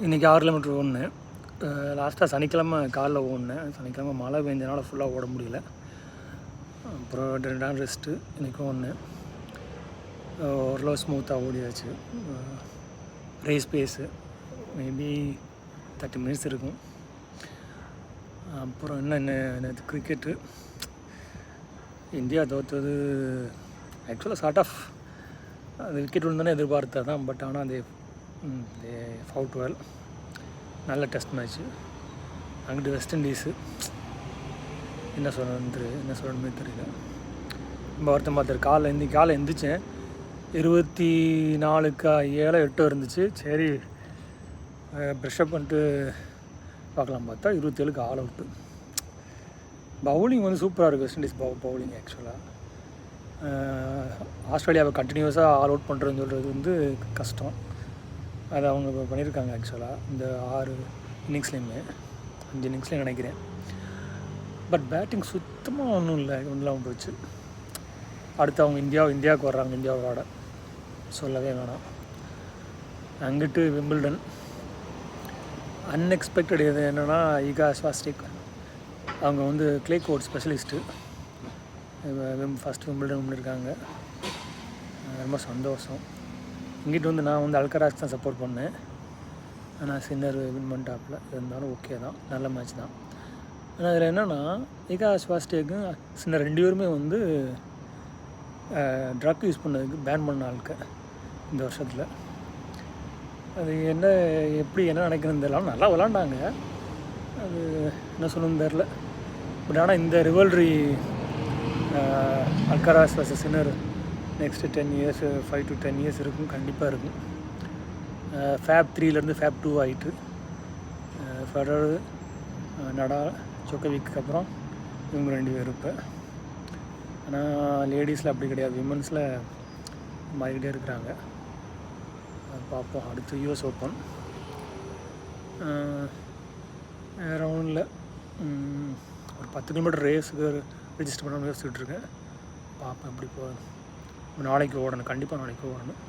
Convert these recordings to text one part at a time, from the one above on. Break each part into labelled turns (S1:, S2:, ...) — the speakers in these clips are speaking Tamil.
S1: இன்றைக்கி 6 கிலோமீட்டர் ஓடினேன். லாஸ்ட்டாக சனிக்கிழமை காலைல ஓடினேன். சனிக்கிழமை மழை பெஞ்சனால ஃபுல்லாக ஓட முடியல. அப்புறம் 2 நாள் ரெஸ்ட்டு. இன்றைக்கும் ஓடினேன். ஓரளவு ஸ்மூத்தாக ஓடியாச்சு. ரேஸ் பேஸு மேபி 30 மினிட்ஸ் இருக்கும். அப்புறம் என்ன கிரிக்கெட்டு இந்தியா தோற்றது ஆக்சுவலாக சார்ட் ஆஃப் அது விக்கெட் விழுந்தானே எதிர்பார்த்தா தான். பட் ஆனால் அது ஃபவுட் வெல். நல்ல டெஸ்ட் மேட்ச்சு. அங்கிட்டு வெஸ்ட் இண்டீஸு என்ன சொல்லணுமே தெரியல. ரொம்ப வருத்தம் பார்த்தாரு. காலை எந்திரிச்சேன் 24-7 இருந்துச்சு. சரி ப்ரெஷ்அப் பண்ணிட்டு பார்க்கலாம் பார்த்தா 27க்கு ஆல் அவுட்டு. பவுலிங் வந்து சூப்பராக இருக்குது வெஸ்ட் இண்டீஸ் பவுலிங். ஆக்சுவலாக ஆஸ்திரேலியாவை கண்டினியூஸாக ஆல் அவுட் பண்ணுறதுன்னு சொல்கிறது வந்து கஷ்டம். அதை அவங்க இப்போ பண்ணியிருக்காங்க. ஆக்சுவலாக இந்த 6 இன்னிங்ஸ்லேயுமே 5 இன்னிங்ஸ்லேயும் நினைக்கிறேன். பட் பேட்டிங் சுத்தமாக ஒன்றும் இல்லாமல் போச்சு. அடுத்து அவங்க இந்தியாவுக்கு வர்றாங்க. இந்தியாவை விளாட சொல்லவே வேணாம். அங்கிட்டு விம்பிள்டன் அன்எக்ஸ்பெக்டட். இது என்னென்னா ஈகா ஸ்வாஸ்டிக் அவங்க வந்து clay court specialist. First Wimbledon பண்ணியிருக்காங்க. ரொம்ப சந்தோஷம். இங்கிட்டு வந்து நான் வந்து அல்கராஜ் தான் சப்போர்ட் பண்ணேன். ஆனால் சின்னர் வின் பண்ணிட்டாப்பில். இருந்தாலும் ஓகே தான், நல்ல மேட்ச் தான். ஆனால் அதில் என்னென்னா ஈகா ஸ்வாஸ்டிக்கும் சின்னர் 2 பேருமே வந்து ட்ரக் யூஸ் பண்ணதுக்கு பேன் பண்ண ஆளுக்க இந்த வருஷத்தில். அது என்ன நினைக்கணும்னு தெரியல. நல்லா விளாண்டாங்க. அது என்ன சொல்லணும்னு தெரில. பட் ஆனால் இந்த rivalry Alcaraz versus Sinner next 10 years 5 to 10 years இருக்கும். கண்டிப்பாக இருக்கும். ஃபேப் 3லேருந்து ஃபேப் 2 ஆகிட்டு ஃபெடரர் நடால் ஜோக்கோவிக்கு அப்புறம் இவங்க 2 பேர் இருப்பேன். ஆனால் லேடிஸில் அப்படி கிடையாது. விமன்ஸில் மாறிக்கிட்டே இருக்கிறாங்க. பார்ப்போம். அடுத்து US ஓப்பன். வேறு ஒன்றும் இல்லை. ஒரு 10 கிலோமீட்டர் ரேஸுக்கு ரிஜிஸ்டர் பண்ணணும்னு யோசிச்சுட்டு இருக்கேன். பார்ப்பேன் எப்படி போகுது. நாளைக்கு ஓடணும். கண்டிப்பாக நாளைக்கு ஓடணும்.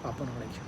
S1: பார்ப்போம் நாளைக்கு.